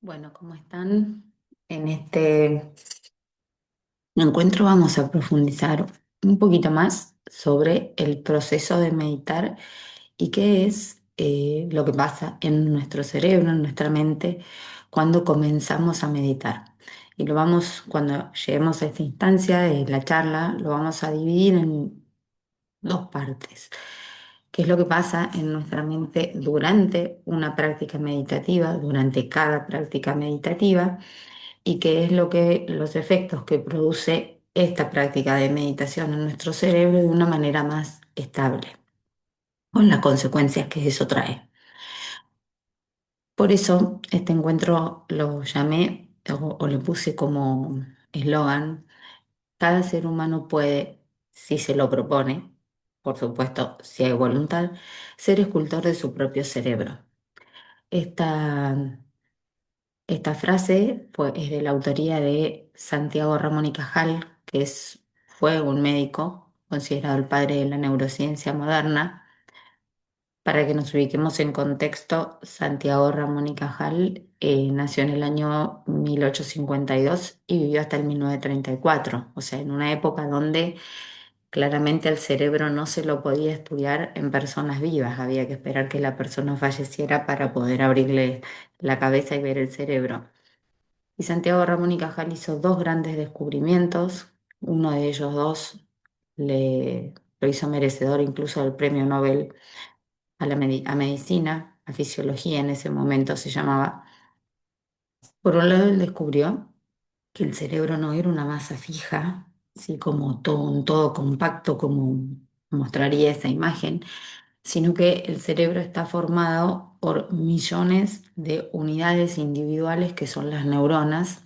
Bueno, ¿cómo están? En este encuentro vamos a profundizar un poquito más sobre el proceso de meditar y qué es lo que pasa en nuestro cerebro, en nuestra mente, cuando comenzamos a meditar. Y cuando lleguemos a esta instancia de la charla, lo vamos a dividir en dos partes. ¿Qué es lo que pasa en nuestra mente durante una práctica meditativa, durante cada práctica meditativa? Y qué es los efectos que produce esta práctica de meditación en nuestro cerebro de una manera más estable, con las consecuencias que eso trae. Por eso este encuentro lo llamé o le puse como eslogan: cada ser humano puede, si se lo propone, por supuesto, si hay voluntad, ser escultor de su propio cerebro. Esta Esta frase es de la autoría de Santiago Ramón y Cajal, fue un médico considerado el padre de la neurociencia moderna. Para que nos ubiquemos en contexto, Santiago Ramón y Cajal nació en el año 1852 y vivió hasta el 1934, o sea, en una época donde claramente el cerebro no se lo podía estudiar en personas vivas, había que esperar que la persona falleciera para poder abrirle la cabeza y ver el cerebro. Y Santiago Ramón y Cajal hizo dos grandes descubrimientos. Uno de ellos dos lo hizo merecedor incluso del premio Nobel a medicina, a fisiología en ese momento se llamaba. Por un lado, él descubrió que el cerebro no era una masa fija, así como un todo compacto, como mostraría esa imagen, sino que el cerebro está formado por millones de unidades individuales que son las neuronas.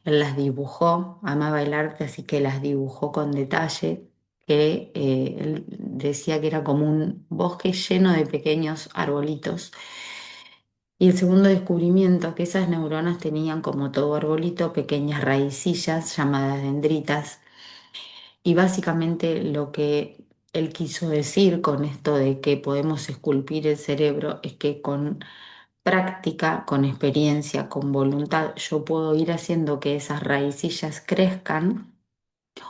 Él las dibujó, amaba el arte, así que las dibujó con detalle, que él decía que era como un bosque lleno de pequeños arbolitos. Y el segundo descubrimiento, que esas neuronas tenían, como todo arbolito, pequeñas raicillas llamadas dendritas. Y básicamente lo que él quiso decir con esto de que podemos esculpir el cerebro es que con práctica, con experiencia, con voluntad, yo puedo ir haciendo que esas raicillas crezcan,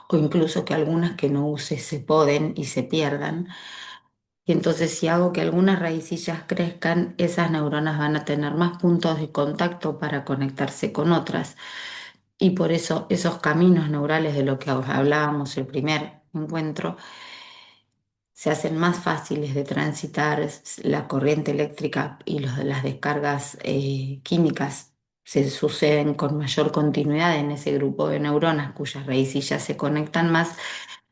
o incluso que algunas que no use se poden y se pierdan. Y entonces si hago que algunas raicillas crezcan, esas neuronas van a tener más puntos de contacto para conectarse con otras. Y por eso esos caminos neurales de lo que hablábamos el primer encuentro se hacen más fáciles de transitar. La corriente eléctrica y las descargas químicas se suceden con mayor continuidad en ese grupo de neuronas cuyas raicillas se conectan más,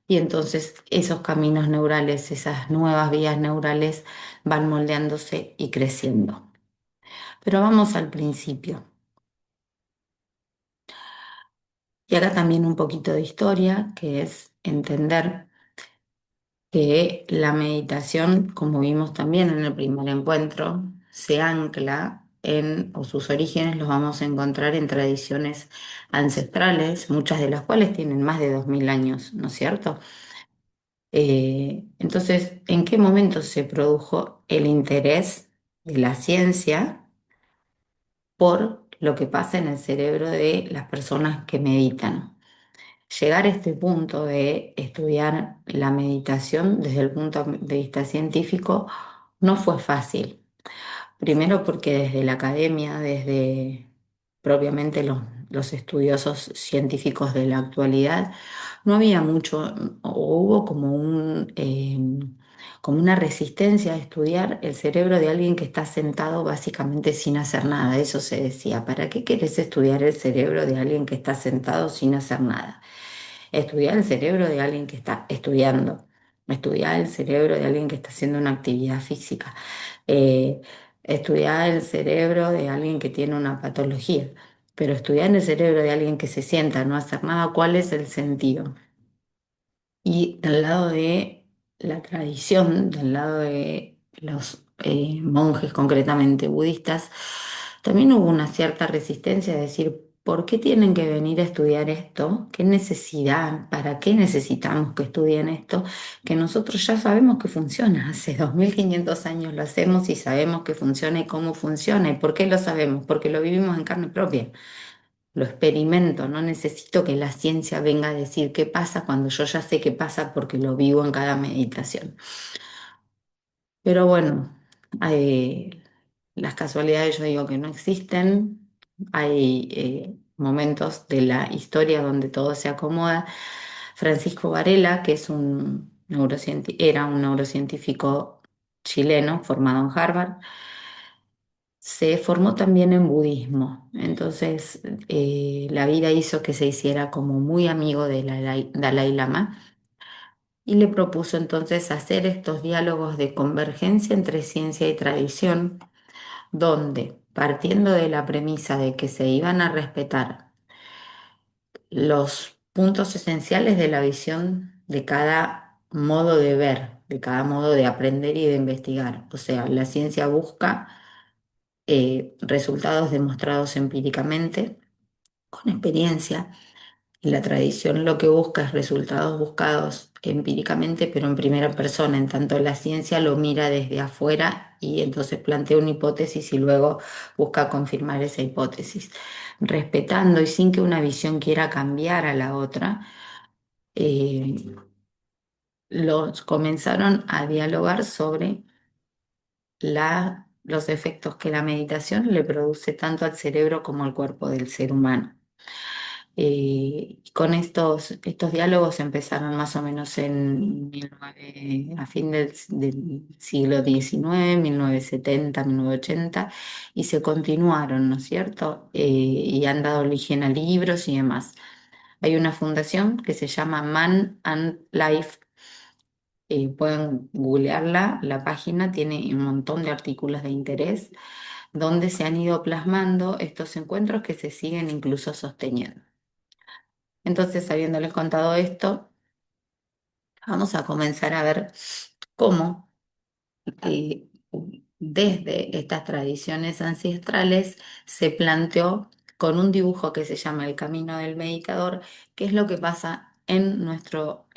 y entonces esos caminos neurales, esas nuevas vías neurales van moldeándose y creciendo. Pero vamos al principio. Y acá también un poquito de historia, que es entender que la meditación, como vimos también en el primer encuentro, se ancla o sus orígenes los vamos a encontrar en tradiciones ancestrales, muchas de las cuales tienen más de 2000 años, ¿no es cierto? Entonces, ¿en qué momento se produjo el interés de la ciencia por lo que pasa en el cerebro de las personas que meditan? Llegar a este punto de estudiar la meditación desde el punto de vista científico no fue fácil. Primero porque desde la academia, desde propiamente los estudiosos científicos de la actualidad, no había mucho, o hubo como una resistencia a estudiar el cerebro de alguien que está sentado básicamente sin hacer nada. Eso se decía: ¿para qué querés estudiar el cerebro de alguien que está sentado sin hacer nada? Estudiar el cerebro de alguien que está estudiando, estudiar el cerebro de alguien que está haciendo una actividad física, eh, estudiar el cerebro de alguien que tiene una patología, pero estudiar el cerebro de alguien que se sienta a no hacer nada, ¿cuál es el sentido? Y del lado de la tradición, del lado de los monjes concretamente budistas, también hubo una cierta resistencia a decir: ¿por qué tienen que venir a estudiar esto? ¿Qué necesidad? ¿Para qué necesitamos que estudien esto? Que nosotros ya sabemos que funciona. Hace 2500 años lo hacemos y sabemos que funciona y cómo funciona. ¿Y por qué lo sabemos? Porque lo vivimos en carne propia. Lo experimento. No necesito que la ciencia venga a decir qué pasa cuando yo ya sé qué pasa porque lo vivo en cada meditación. Pero bueno, las casualidades yo digo que no existen. Hay momentos de la historia donde todo se acomoda. Francisco Varela, que es era un neurocientífico chileno formado en Harvard, se formó también en budismo. Entonces, la vida hizo que se hiciera como muy amigo de Dalai Lama y le propuso entonces hacer estos diálogos de convergencia entre ciencia y tradición, donde, partiendo de la premisa de que se iban a respetar los puntos esenciales de la visión de cada modo de ver, de cada modo de aprender y de investigar. O sea, la ciencia busca resultados demostrados empíricamente, con experiencia. Y la tradición lo que busca es resultados buscados empíricamente, pero en primera persona, en tanto la ciencia lo mira desde afuera y entonces plantea una hipótesis y luego busca confirmar esa hipótesis, respetando y sin que una visión quiera cambiar a la otra. eh, los comenzaron a dialogar sobre los efectos que la meditación le produce tanto al cerebro como al cuerpo del ser humano. Con estos diálogos empezaron más o menos a fin del siglo XIX, 1970, 1980, y se continuaron, ¿no es cierto? Y han dado origen a libros y demás. Hay una fundación que se llama Man and Life. Pueden googlearla, la página tiene un montón de artículos de interés donde se han ido plasmando estos encuentros que se siguen incluso sosteniendo. Entonces, habiéndoles contado esto, vamos a comenzar a ver cómo eh, desde estas tradiciones ancestrales se planteó con un dibujo que se llama El Camino del Meditador, qué es lo que pasa en nuestro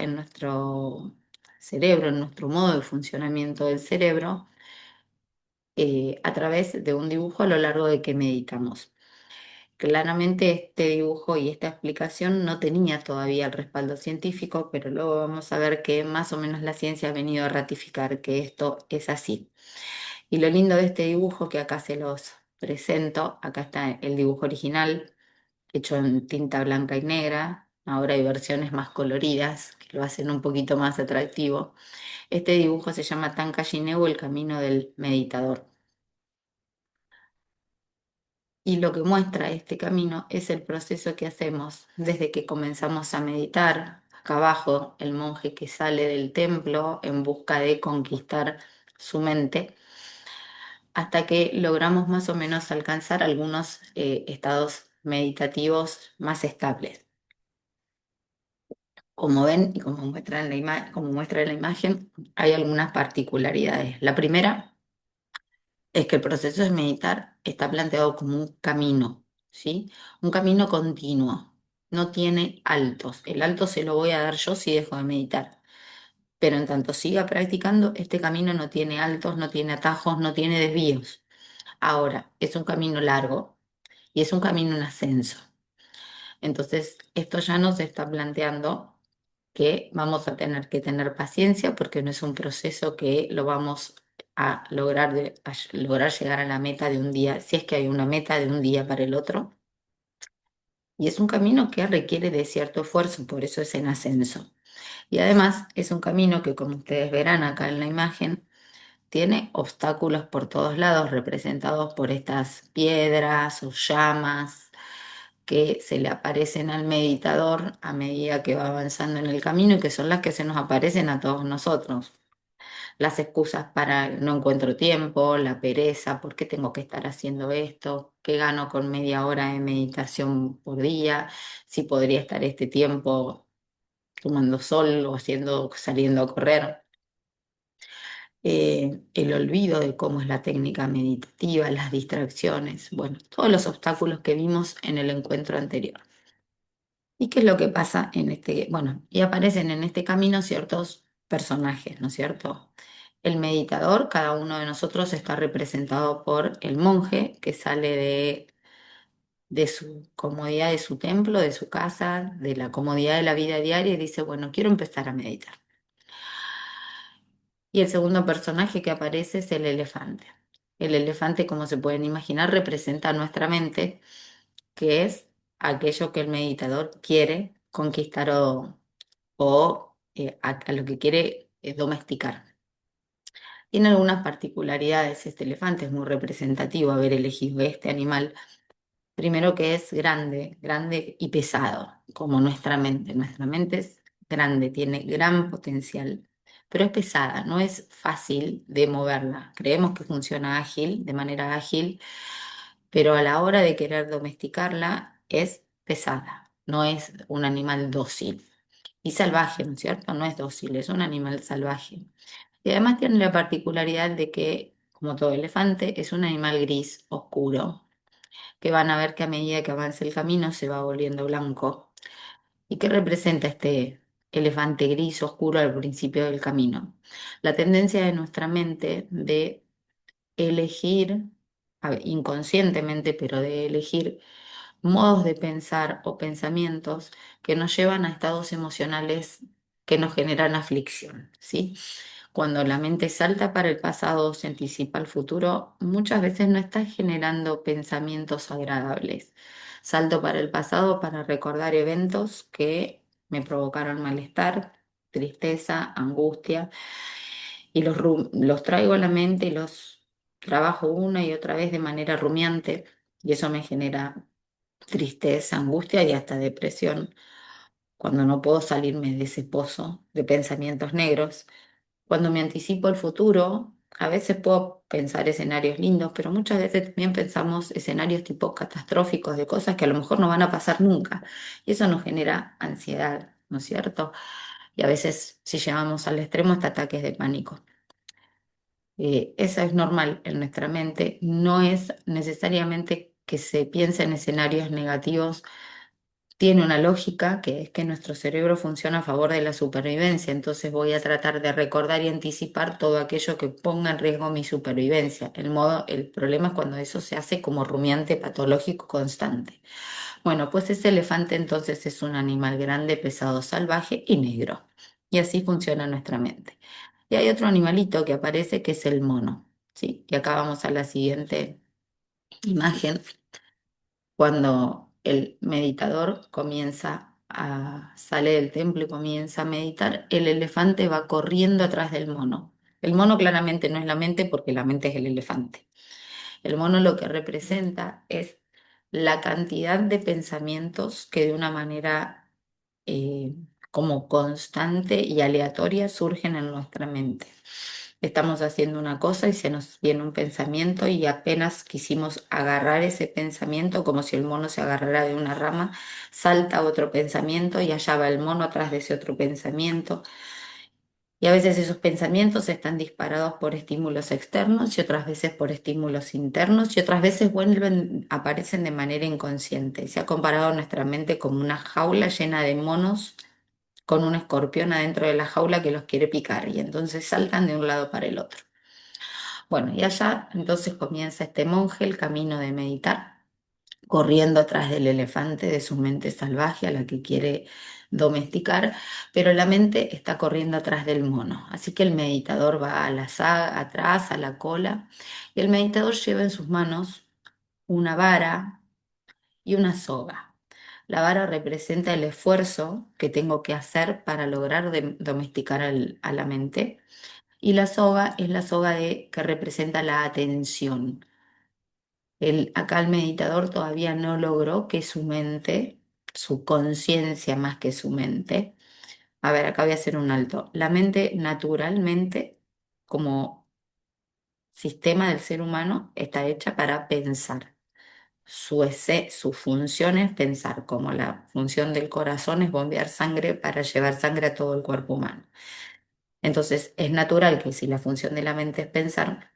cerebro, en nuestro modo de funcionamiento del cerebro, a través de un dibujo a lo largo de que meditamos. Claramente este dibujo y esta explicación no tenía todavía el respaldo científico, pero luego vamos a ver que más o menos la ciencia ha venido a ratificar que esto es así. Y lo lindo de este dibujo, que acá se los presento, acá está el dibujo original, hecho en tinta blanca y negra. Ahora hay versiones más coloridas que lo hacen un poquito más atractivo. Este dibujo se llama Tanka Jineu, el camino del meditador. Y lo que muestra este camino es el proceso que hacemos desde que comenzamos a meditar. Acá abajo, el monje que sale del templo en busca de conquistar su mente, hasta que logramos más o menos alcanzar algunos estados meditativos más estables. Como ven y como muestra en como muestra en la imagen, hay algunas particularidades. La primera es que el proceso de meditar está planteado como un camino, ¿sí? Un camino continuo. No tiene altos. El alto se lo voy a dar yo si dejo de meditar. Pero en tanto siga practicando, este camino no tiene altos, no tiene atajos, no tiene desvíos. Ahora, es un camino largo y es un camino en ascenso. Entonces, esto ya nos está planteando que vamos a tener que tener paciencia porque no es un proceso que lo vamos a lograr, lograr llegar a la meta de un día, si es que hay una meta de un día para el otro. Y es un camino que requiere de cierto esfuerzo, por eso es en ascenso. Y además es un camino que, como ustedes verán acá en la imagen, tiene obstáculos por todos lados, representados por estas piedras o llamas que se le aparecen al meditador a medida que va avanzando en el camino y que son las que se nos aparecen a todos nosotros. Las excusas para no encuentro tiempo, la pereza, ¿por qué tengo que estar haciendo esto? ¿Qué gano con media hora de meditación por día? Si podría estar este tiempo tomando sol o saliendo a correr. el olvido de cómo es la técnica meditativa, las distracciones, bueno, todos los obstáculos que vimos en el encuentro anterior. ¿Y qué es lo que pasa en este? Bueno, y aparecen en este camino ciertos personajes, ¿no es cierto? El meditador, cada uno de nosotros está representado por el monje que sale de su comodidad de su templo, de su casa, de la comodidad de la vida diaria y dice, bueno, quiero empezar a meditar. Y el segundo personaje que aparece es el elefante. El elefante, como se pueden imaginar, representa nuestra mente, que es aquello que el meditador quiere conquistar o a lo que quiere domesticar. Tiene algunas particularidades este elefante, es muy representativo haber elegido este animal. Primero que es grande, grande y pesado, como nuestra mente. Nuestra mente es grande, tiene gran potencial, pero es pesada, no es fácil de moverla. Creemos que funciona ágil, de manera ágil, pero a la hora de querer domesticarla es pesada, no es un animal dócil. Y salvaje, ¿no es cierto? No es dócil, es un animal salvaje. Y además tiene la particularidad de que, como todo elefante, es un animal gris, oscuro, que van a ver que a medida que avance el camino se va volviendo blanco. ¿Y qué representa este elefante gris oscuro al principio del camino? La tendencia de nuestra mente de elegir, inconscientemente, pero de elegir modos de pensar o pensamientos que nos llevan a estados emocionales que nos generan aflicción, ¿sí? Cuando la mente salta para el pasado o se anticipa al futuro, muchas veces no está generando pensamientos agradables. Salto para el pasado para recordar eventos que me provocaron malestar, tristeza, angustia, y los traigo a la mente y los trabajo una y otra vez de manera rumiante, y eso me genera tristeza, angustia y hasta depresión, cuando no puedo salirme de ese pozo de pensamientos negros. Cuando me anticipo el futuro, a veces puedo pensar escenarios lindos, pero muchas veces también pensamos escenarios tipo catastróficos de cosas que a lo mejor no van a pasar nunca. Y eso nos genera ansiedad, ¿no es cierto? Y a veces, si llevamos al extremo, hasta ataques de pánico. Eso es normal en nuestra mente, no es necesariamente que se piense en escenarios negativos. Tiene una lógica que es que nuestro cerebro funciona a favor de la supervivencia, entonces voy a tratar de recordar y anticipar todo aquello que ponga en riesgo mi supervivencia. El problema es cuando eso se hace como rumiante patológico constante. Bueno, pues ese elefante entonces es un animal grande, pesado, salvaje y negro. Y así funciona nuestra mente. Y hay otro animalito que aparece que es el mono, ¿sí? Y acá vamos a la siguiente imagen. Cuando el meditador sale del templo y comienza a meditar, el elefante va corriendo atrás del mono. El mono claramente no es la mente porque la mente es el elefante. El mono lo que representa es la cantidad de pensamientos que de una manera eh, como constante y aleatoria surgen en nuestra mente. Estamos haciendo una cosa y se nos viene un pensamiento y apenas quisimos agarrar ese pensamiento como si el mono se agarrara de una rama, salta otro pensamiento y allá va el mono atrás de ese otro pensamiento. Y a veces esos pensamientos están disparados por estímulos externos y otras veces por estímulos internos y otras veces aparecen de manera inconsciente. Se ha comparado nuestra mente como una jaula llena de monos con un escorpión adentro de la jaula que los quiere picar y entonces saltan de un lado para el otro. Bueno, y allá entonces comienza este monje el camino de meditar, corriendo atrás del elefante de su mente salvaje a la que quiere domesticar, pero la mente está corriendo atrás del mono. Así que el meditador va a atrás, a la cola, y el meditador lleva en sus manos una vara y una soga. La vara representa el esfuerzo que tengo que hacer para lograr domesticar a la mente. Y la soga es la soga que representa la atención. Acá el meditador todavía no logró que su mente, su conciencia más que su mente, a ver, acá voy a hacer un alto. La mente naturalmente, como sistema del ser humano, está hecha para pensar. Su función es pensar, como la función del corazón es bombear sangre para llevar sangre a todo el cuerpo humano. Entonces, es natural que si la función de la mente es pensar,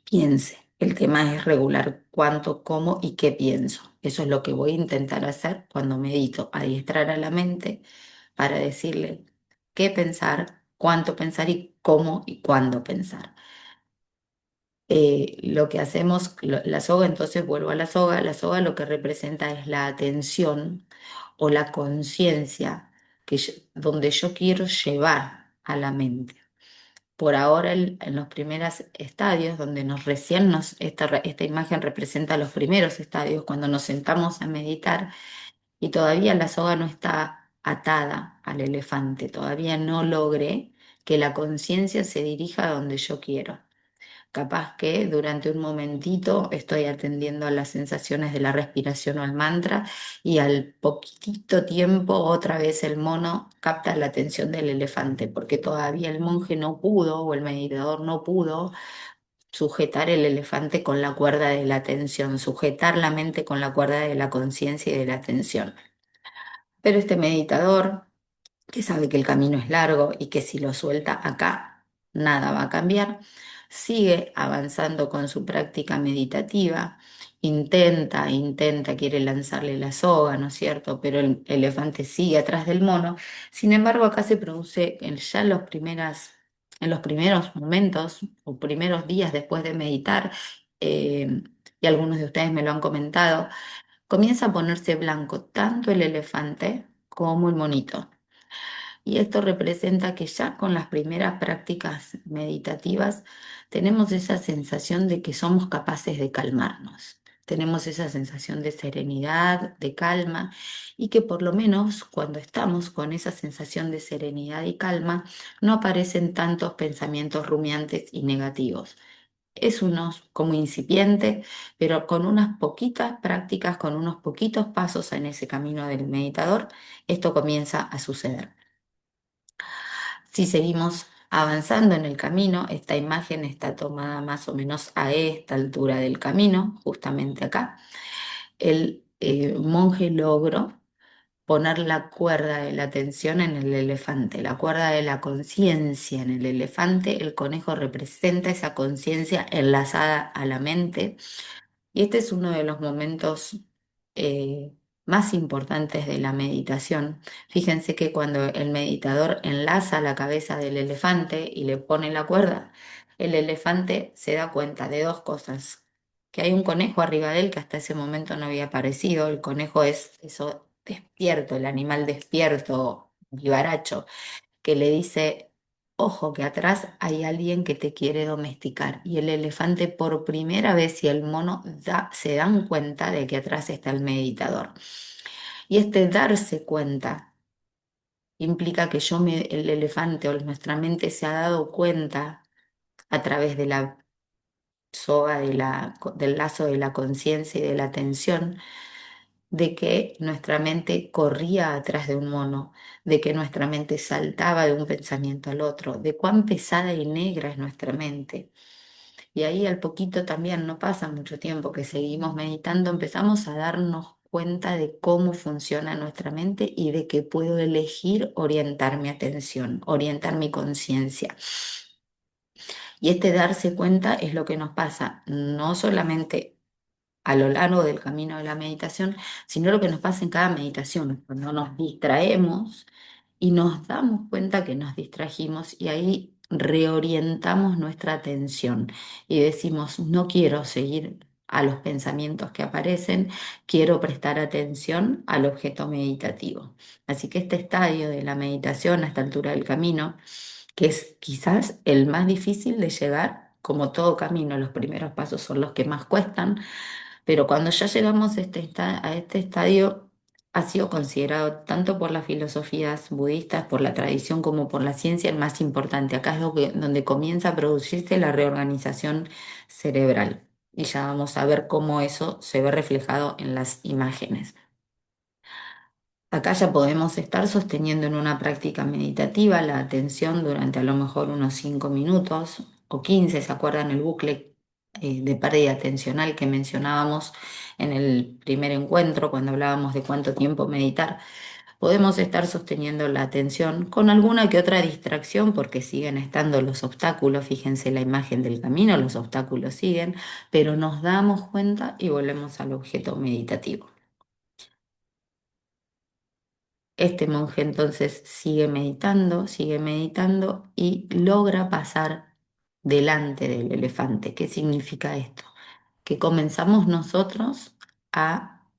piense. El tema es regular cuánto, cómo y qué pienso. Eso es lo que voy a intentar hacer cuando medito, adiestrar a la mente para decirle qué pensar, cuánto pensar y cómo y cuándo pensar. Lo que hacemos, la soga, entonces vuelvo a la soga lo que representa es la atención o la conciencia donde yo quiero llevar a la mente. Por ahora, en los primeros estadios, donde esta imagen representa los primeros estadios, cuando nos sentamos a meditar y todavía la soga no está atada al elefante, todavía no logré que la conciencia se dirija a donde yo quiero. Capaz que durante un momentito estoy atendiendo a las sensaciones de la respiración o al mantra y al poquitito tiempo otra vez el mono capta la atención del elefante porque todavía el monje no pudo o el meditador no pudo sujetar el elefante con la cuerda de la atención, sujetar la mente con la cuerda de la conciencia y de la atención. Pero este meditador que sabe que el camino es largo y que si lo suelta acá, nada va a cambiar, sigue avanzando con su práctica meditativa, quiere lanzarle la soga, ¿no es cierto? Pero el elefante sigue atrás del mono. Sin embargo, acá se produce ya en los primeros momentos o primeros días después de meditar, y algunos de ustedes me lo han comentado, comienza a ponerse blanco tanto el elefante como el monito. Y esto representa que ya con las primeras prácticas meditativas tenemos esa sensación de que somos capaces de calmarnos. Tenemos esa sensación de serenidad, de calma, y que por lo menos cuando estamos con esa sensación de serenidad y calma, no aparecen tantos pensamientos rumiantes y negativos. Es unos como incipiente, pero con unas poquitas prácticas, con unos poquitos pasos en ese camino del meditador, esto comienza a suceder. Si seguimos avanzando en el camino, esta imagen está tomada más o menos a esta altura del camino, justamente acá. El monje logró poner la cuerda de la atención en el elefante, la cuerda de la conciencia en el elefante. El conejo representa esa conciencia enlazada a la mente y este es uno de los momentos más importantes de la meditación. Fíjense que cuando el meditador enlaza la cabeza del elefante y le pone la cuerda, el elefante se da cuenta de dos cosas. Que hay un conejo arriba de él que hasta ese momento no había aparecido. El conejo es eso despierto, el animal despierto, vivaracho que le dice, ojo, que atrás hay alguien que te quiere domesticar. Y el elefante por primera vez y el mono se dan cuenta de que atrás está el meditador. Y este darse cuenta implica que el elefante o nuestra mente se ha dado cuenta a través de la soga del lazo de la conciencia y de la atención de que nuestra mente corría atrás de un mono, de que nuestra mente saltaba de un pensamiento al otro, de cuán pesada y negra es nuestra mente. Y ahí al poquito también, no pasa mucho tiempo que seguimos meditando, empezamos a darnos cuenta de cómo funciona nuestra mente y de que puedo elegir orientar mi atención, orientar mi conciencia. Y este darse cuenta es lo que nos pasa, no solamente a lo largo del camino de la meditación, sino lo que nos pasa en cada meditación, cuando nos distraemos y nos damos cuenta que nos distrajimos y ahí reorientamos nuestra atención y decimos, no quiero seguir a los pensamientos que aparecen, quiero prestar atención al objeto meditativo. Así que este estadio de la meditación a esta altura del camino, que es quizás el más difícil de llegar, como todo camino, los primeros pasos son los que más cuestan, pero cuando ya llegamos a este estadio, ha sido considerado tanto por las filosofías budistas, por la tradición, como por la ciencia el más importante. Acá es donde comienza a producirse la reorganización cerebral. Y ya vamos a ver cómo eso se ve reflejado en las imágenes. Acá ya podemos estar sosteniendo en una práctica meditativa la atención durante a lo mejor unos 5 minutos o 15. ¿Se acuerdan el bucle de pérdida atencional que mencionábamos en el primer encuentro cuando hablábamos de cuánto tiempo meditar? Podemos estar sosteniendo la atención con alguna que otra distracción porque siguen estando los obstáculos. Fíjense la imagen del camino, los obstáculos siguen, pero nos damos cuenta y volvemos al objeto meditativo. Este monje entonces sigue meditando y logra pasar delante del elefante. ¿Qué significa esto? Que comenzamos nosotros a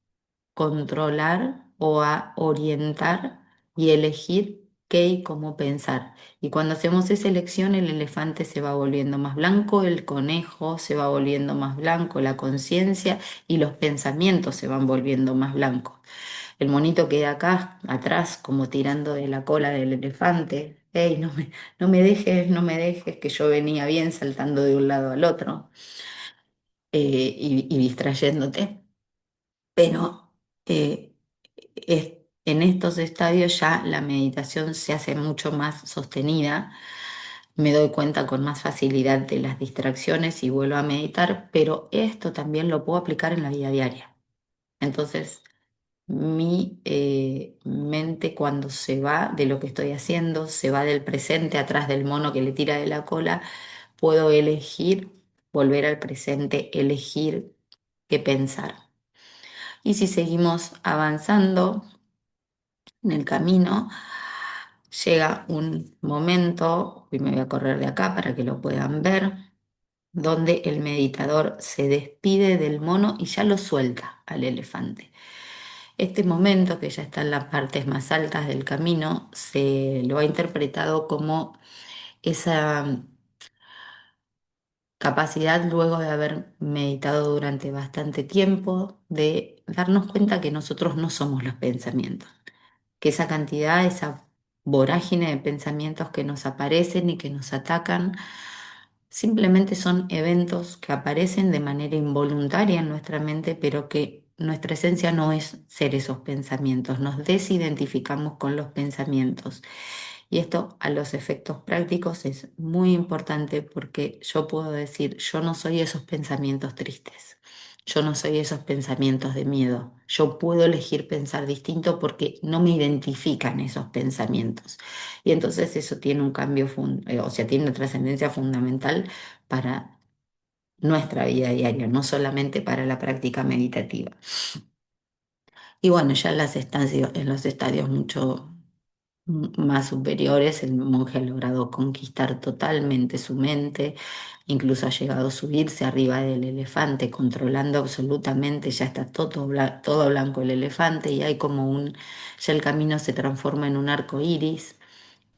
controlar o a orientar y elegir qué y cómo pensar. Y cuando hacemos esa elección, el elefante se va volviendo más blanco, el conejo se va volviendo más blanco, la conciencia y los pensamientos se van volviendo más blancos. El monito queda acá, atrás, como tirando de la cola del elefante. ¡Ey, no me dejes, no me dejes, que yo venía bien saltando de un lado al otro y distrayéndote! Pero en estos estadios ya la meditación se hace mucho más sostenida. Me doy cuenta con más facilidad de las distracciones y vuelvo a meditar, pero esto también lo puedo aplicar en la vida diaria. Entonces, mi mente cuando se va de lo que estoy haciendo, se va del presente atrás del mono que le tira de la cola, puedo elegir volver al presente, elegir qué pensar. Y si seguimos avanzando en el camino, llega un momento, y me voy a correr de acá para que lo puedan ver, donde el meditador se despide del mono y ya lo suelta al elefante. Este momento, que ya está en las partes más altas del camino, se lo ha interpretado como esa capacidad, luego de haber meditado durante bastante tiempo, de darnos cuenta que nosotros no somos los pensamientos, que esa cantidad, esa vorágine de pensamientos que nos aparecen y que nos atacan, simplemente son eventos que aparecen de manera involuntaria en nuestra mente, pero que nuestra esencia no es ser esos pensamientos. Nos desidentificamos con los pensamientos. Y esto a los efectos prácticos es muy importante porque yo puedo decir, yo no soy esos pensamientos tristes. Yo no soy esos pensamientos de miedo. Yo puedo elegir pensar distinto porque no me identifican esos pensamientos. Y entonces eso tiene un cambio, o sea, tiene una trascendencia fundamental para nuestra vida diaria, no solamente para la práctica meditativa. Y bueno, ya en los estadios mucho más superiores, el monje ha logrado conquistar totalmente su mente, incluso ha llegado a subirse arriba del elefante, controlando absolutamente, ya está todo blanco el elefante y hay como ya el camino se transforma en un arco iris,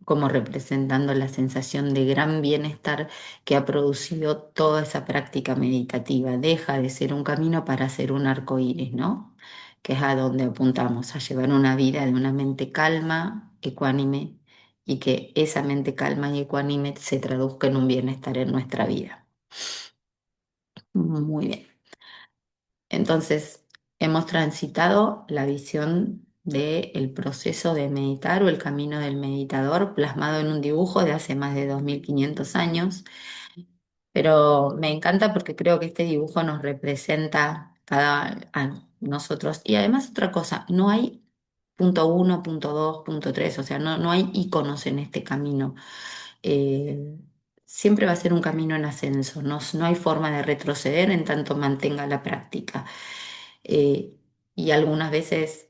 como representando la sensación de gran bienestar que ha producido toda esa práctica meditativa. Deja de ser un camino para ser un arco iris, ¿no? Que es a donde apuntamos, a llevar una vida de una mente calma, ecuánime, y que esa mente calma y ecuánime se traduzca en un bienestar en nuestra vida. Muy bien. Entonces, hemos transitado la visión del proceso de meditar o el camino del meditador plasmado en un dibujo de hace más de 2500 años, pero me encanta porque creo que este dibujo nos representa a nosotros. Y además otra cosa, no hay punto uno, punto dos, punto tres, o sea, no hay iconos en este camino. eh, Siempre va a ser un camino en ascenso, no hay forma de retroceder en tanto mantenga la práctica. Eh, y algunas veces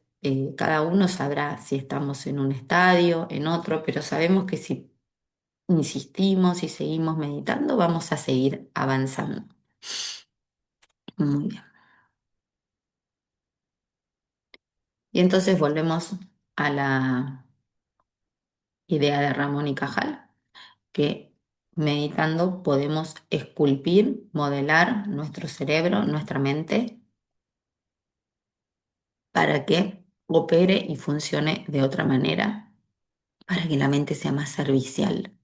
cada uno sabrá si estamos en un estadio, en otro, pero sabemos que si insistimos y seguimos meditando, vamos a seguir avanzando. Muy bien. Y entonces volvemos a la idea de Ramón y Cajal, que meditando podemos esculpir, modelar nuestro cerebro, nuestra mente, para que opere y funcione de otra manera, para que la mente sea más servicial,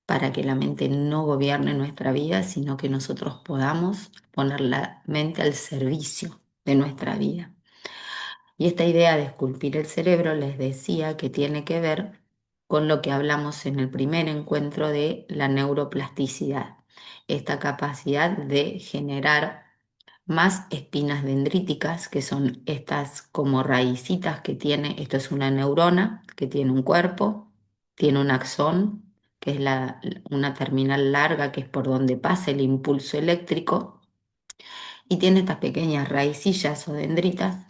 para que la mente no gobierne nuestra vida, sino que nosotros podamos poner la mente al servicio de nuestra vida. Y esta idea de esculpir el cerebro les decía que tiene que ver con lo que hablamos en el primer encuentro de la neuroplasticidad, esta capacidad de generar más espinas dendríticas, que son estas como raicitas que tiene, esto es una neurona que tiene un cuerpo, tiene un axón, que es una terminal larga que es por donde pasa el impulso eléctrico, y tiene estas pequeñas raicillas o dendritas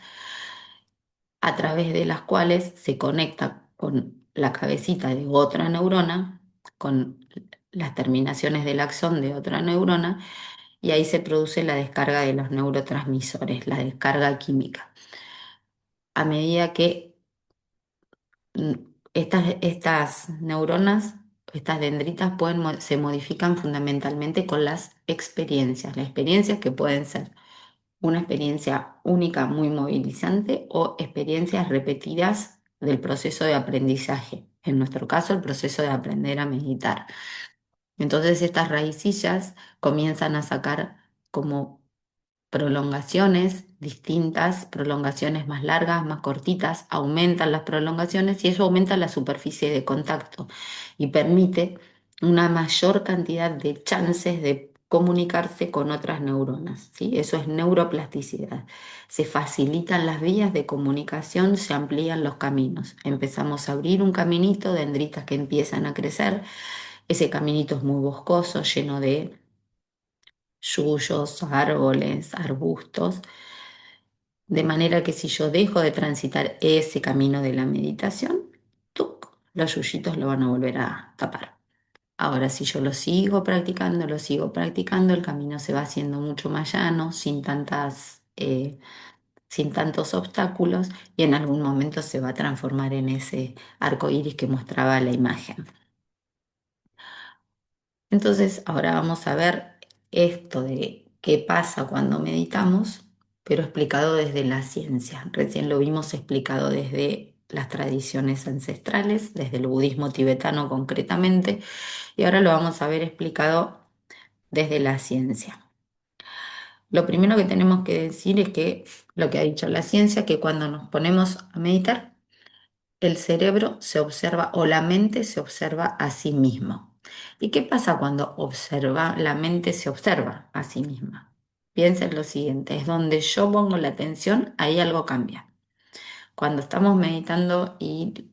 a través de las cuales se conecta con la cabecita de otra neurona, con las terminaciones del axón de otra neurona, y ahí se produce la descarga de los neurotransmisores, la descarga química. A medida que mm, estas neuronas, estas dendritas se modifican fundamentalmente con las experiencias que pueden ser una experiencia única muy movilizante o experiencias repetidas del proceso de aprendizaje. En nuestro caso, el proceso de aprender a meditar. Entonces, estas raicillas comienzan a sacar como prolongaciones distintas, prolongaciones más largas, más cortitas, aumentan las prolongaciones y eso aumenta la superficie de contacto y permite una mayor cantidad de chances de comunicarse con otras neuronas, ¿sí? Eso es neuroplasticidad. Se facilitan las vías de comunicación, se amplían los caminos. Empezamos a abrir un caminito, dendritas que empiezan a crecer. Ese caminito es muy boscoso, lleno de yuyos, árboles, arbustos, de manera que si yo dejo de transitar ese camino de la meditación, ¡tuc!, los yuyitos lo van a volver a tapar. Ahora, si yo lo sigo practicando, el camino se va haciendo mucho más llano, sin tantos obstáculos, y en algún momento se va a transformar en ese arco iris que mostraba la imagen. Entonces, ahora vamos a ver esto de qué pasa cuando meditamos, pero explicado desde la ciencia. Recién lo vimos explicado desde las tradiciones ancestrales, desde el budismo tibetano concretamente, y ahora lo vamos a ver explicado desde la ciencia. Lo primero que tenemos que decir es que lo que ha dicho la ciencia, que cuando nos ponemos a meditar, el cerebro se observa o la mente se observa a sí mismo. ¿Y qué pasa cuando la mente se observa a sí misma? Piensa en lo siguiente, es donde yo pongo la atención, ahí algo cambia. Cuando estamos meditando y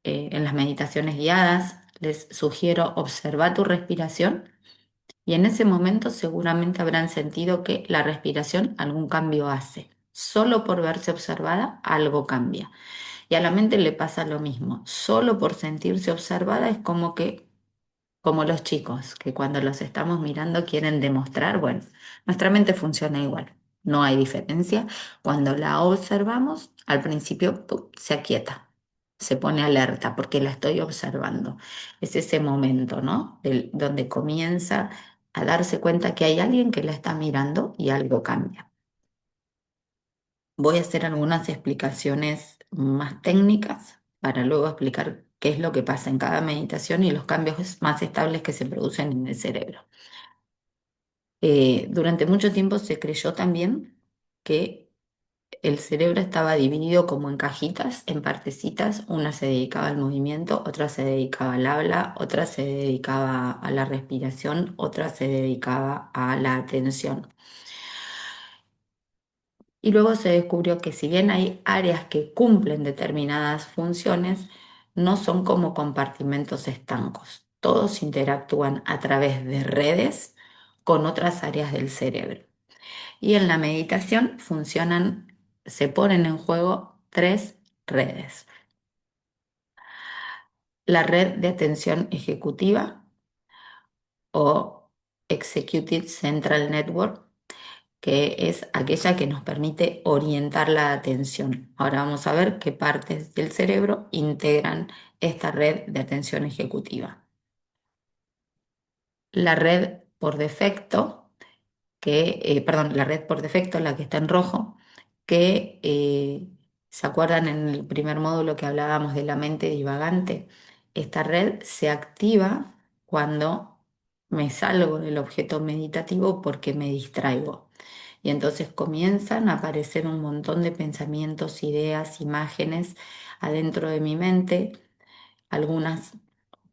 en las meditaciones guiadas, les sugiero observar tu respiración y en ese momento seguramente habrán sentido que la respiración algún cambio hace. Solo por verse observada, algo cambia. Y a la mente le pasa lo mismo. Solo por sentirse observada es como que, como los chicos, que cuando los estamos mirando quieren demostrar, bueno, nuestra mente funciona igual. No hay diferencia. Cuando la observamos, al principio ¡pum!, se aquieta, se pone alerta porque la estoy observando. Es ese momento, ¿no? Donde comienza a darse cuenta que hay alguien que la está mirando y algo cambia. Voy a hacer algunas explicaciones más técnicas para luego explicar qué es lo que pasa en cada meditación y los cambios más estables que se producen en el cerebro. Durante mucho tiempo se creyó también que el cerebro estaba dividido como en cajitas, en partecitas. Una se dedicaba al movimiento, otra se dedicaba al habla, otra se dedicaba a la respiración, otra se dedicaba a la atención. Y luego se descubrió que si bien hay áreas que cumplen determinadas funciones, no son como compartimentos estancos. Todos interactúan a través de redes con otras áreas del cerebro. Y en la meditación se ponen en juego tres redes. La red de atención ejecutiva o Executive Central Network, que es aquella que nos permite orientar la atención. Ahora vamos a ver qué partes del cerebro integran esta red de atención ejecutiva. La red por defecto, perdón, la red por defecto, la que está en rojo, que ¿se acuerdan en el primer módulo que hablábamos de la mente divagante? Esta red se activa cuando me salgo del objeto meditativo porque me distraigo. Y entonces comienzan a aparecer un montón de pensamientos, ideas, imágenes adentro de mi mente, algunas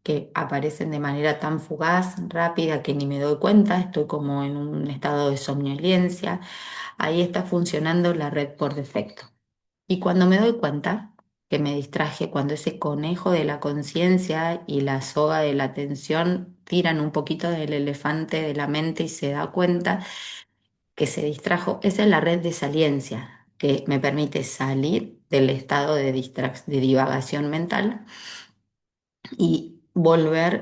que aparecen de manera tan fugaz, rápida, que ni me doy cuenta, estoy como en un estado de somnolencia. Ahí está funcionando la red por defecto. Y cuando me doy cuenta que me distraje, cuando ese conejo de la conciencia y la soga de la atención tiran un poquito del elefante de la mente y se da cuenta que se distrajo, esa es la red de saliencia que me permite salir del estado de divagación mental y volver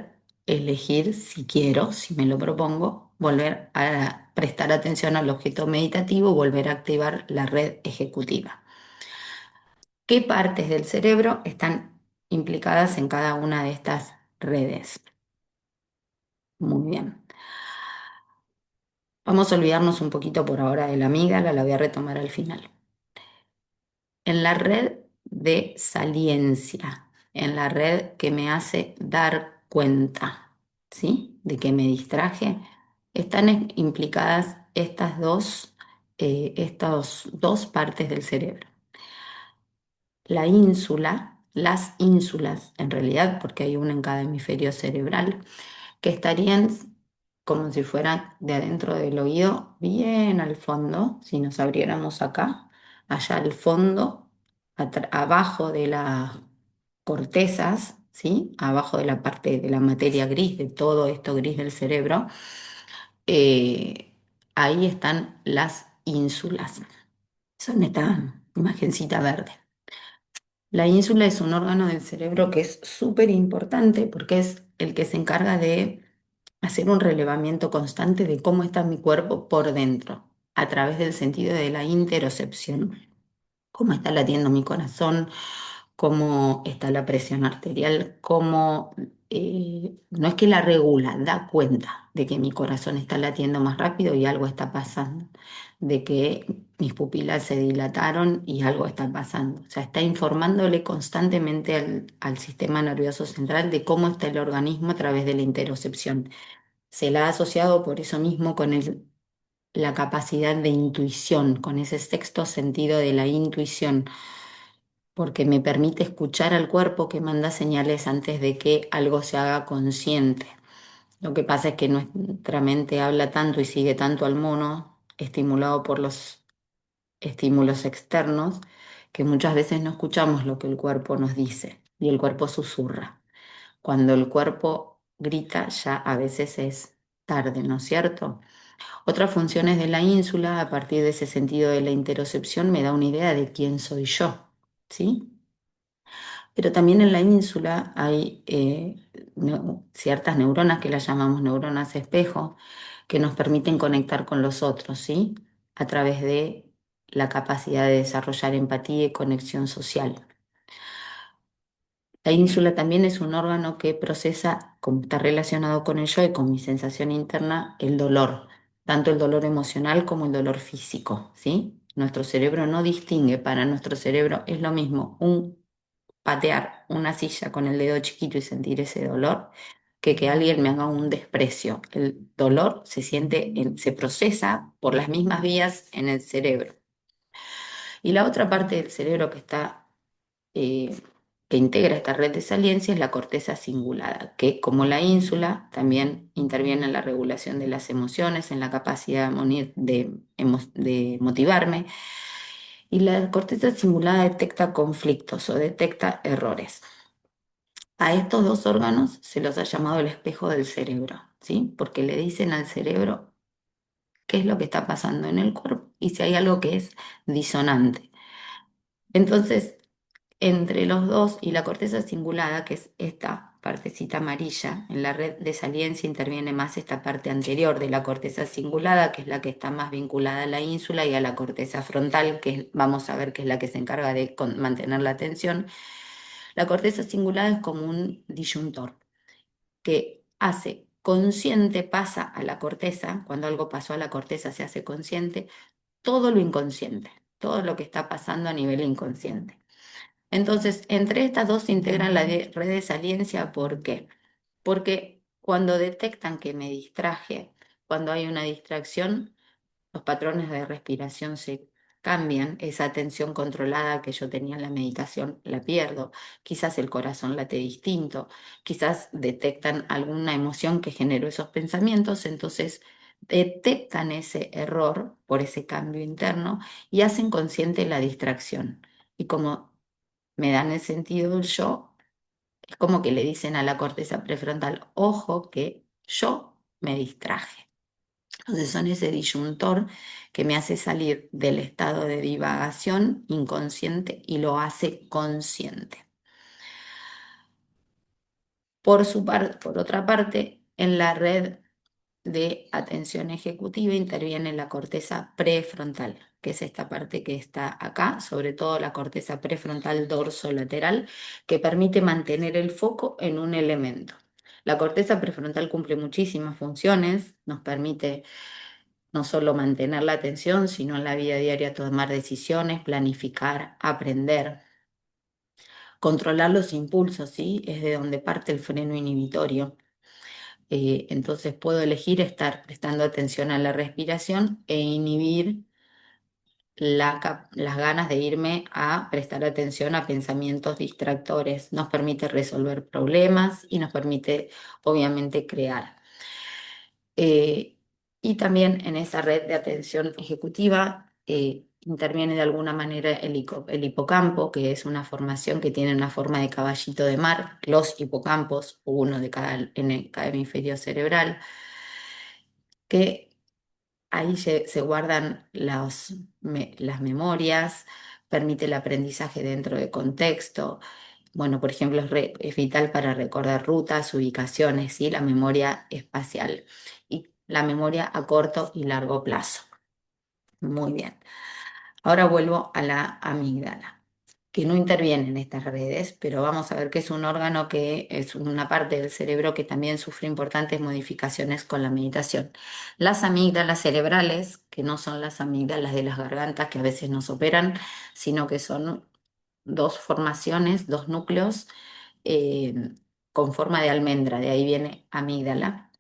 a elegir si quiero, si me lo propongo, volver a prestar atención al objeto meditativo, volver a activar la red ejecutiva. ¿Qué partes del cerebro están implicadas en cada una de estas redes? Muy bien. Vamos a olvidarnos un poquito por ahora de la amígdala, la voy a retomar al final. En la red de saliencia, en la red que me hace dar cuenta, ¿sí? De que me distraje, están implicadas estas dos partes del cerebro. La ínsula, las ínsulas, en realidad, porque hay una en cada hemisferio cerebral, que estarían como si fueran de adentro del oído, bien al fondo, si nos abriéramos acá, allá al fondo, abajo de las cortezas, ¿sí? Abajo de la parte de la materia gris, de todo esto gris del cerebro, eh, ahí están las ínsulas. Son esta imagencita verde. La ínsula es un órgano del cerebro que es súper importante porque es el que se encarga de hacer un relevamiento constante de cómo está mi cuerpo por dentro, a través del sentido de la interocepción. Cómo está latiendo mi corazón, cómo está la presión arterial, cómo no es que la regula, da cuenta de que mi corazón está latiendo más rápido y algo está pasando, de que mis pupilas se dilataron y algo está pasando. O sea, está informándole constantemente al sistema nervioso central de cómo está el organismo a través de la interocepción. Se la ha asociado por eso mismo con la capacidad de intuición, con ese sexto sentido de la intuición, porque me permite escuchar al cuerpo que manda señales antes de que algo se haga consciente. Lo que pasa es que nuestra mente habla tanto y sigue tanto al mono, estimulado por los estímulos externos, que muchas veces no escuchamos lo que el cuerpo nos dice y el cuerpo susurra. Cuando el cuerpo grita ya a veces es tarde, ¿no es cierto? Otras funciones de la ínsula, a partir de ese sentido de la interocepción, me da una idea de quién soy yo, ¿sí? Pero también en la ínsula hay ciertas neuronas que las llamamos neuronas espejo, que nos permiten conectar con los otros, ¿sí? A través de la capacidad de desarrollar empatía y conexión social. La ínsula también es un órgano que procesa, como está relacionado con el yo y con mi sensación interna, el dolor, tanto el dolor emocional como el dolor físico, ¿sí? Nuestro cerebro no distingue, para nuestro cerebro es lo mismo un patear una silla con el dedo chiquito y sentir ese dolor que alguien me haga un desprecio. El dolor se siente, se procesa por las mismas vías en el cerebro. Y la otra parte del cerebro eh, que integra esta red de saliencia es la corteza cingulada, que como la ínsula también interviene en la regulación de las emociones, en la capacidad de motivarme. Y la corteza cingulada detecta conflictos o detecta errores. A estos dos órganos se los ha llamado el espejo del cerebro, ¿sí? Porque le dicen al cerebro qué es lo que está pasando en el cuerpo y si hay algo que es disonante. Entonces, entre los dos y la corteza cingulada, que es esta partecita amarilla, en la red de saliencia interviene más esta parte anterior de la corteza cingulada, que es la que está más vinculada a la ínsula y a la corteza frontal, vamos a ver que es la que se encarga de mantener la atención. La corteza cingulada es como un disyuntor que hace consciente, pasa a la corteza, cuando algo pasó a la corteza se hace consciente, todo lo inconsciente, todo lo que está pasando a nivel inconsciente. Entonces, entre estas dos se integran la red de saliencia, ¿por qué? Porque cuando detectan que me distraje, cuando hay una distracción, los patrones de respiración cambian, esa atención controlada que yo tenía en la meditación la pierdo, quizás el corazón late distinto, quizás detectan alguna emoción que generó esos pensamientos, entonces detectan ese error por ese cambio interno y hacen consciente la distracción. Y como me dan el sentido del yo, es como que le dicen a la corteza prefrontal, ojo que yo me distraje. Entonces son ese disyuntor que me hace salir del estado de divagación inconsciente y lo hace consciente. Por otra parte, en la red de atención ejecutiva interviene la corteza prefrontal, que es esta parte que está acá, sobre todo la corteza prefrontal dorsolateral, que permite mantener el foco en un elemento. La corteza prefrontal cumple muchísimas funciones, nos permite no solo mantener la atención, sino en la vida diaria tomar decisiones, planificar, aprender, controlar los impulsos, ¿sí? Es de donde parte el freno inhibitorio. Entonces puedo elegir estar prestando atención a la respiración e inhibir las ganas de irme a prestar atención a pensamientos distractores. Nos permite resolver problemas y nos permite, obviamente, crear. Eh, y también en esa red de atención ejecutiva interviene de alguna manera el hipocampo, que es una formación que tiene una forma de caballito de mar, los hipocampos, uno de cada hemisferio cerebral, que ahí se guardan las memorias, permite el aprendizaje dentro de contexto. Bueno, por ejemplo, es vital para recordar rutas, ubicaciones, ¿sí? La memoria espacial y la memoria a corto y largo plazo. Muy bien. Ahora vuelvo a la amígdala, que no interviene en estas redes, pero vamos a ver que es un órgano que es una parte del cerebro que también sufre importantes modificaciones con la meditación. Las amígdalas cerebrales, que no son las amígdalas de las gargantas que a veces nos operan, sino que son dos formaciones, dos núcleos eh, con forma de almendra, de ahí viene amígdala,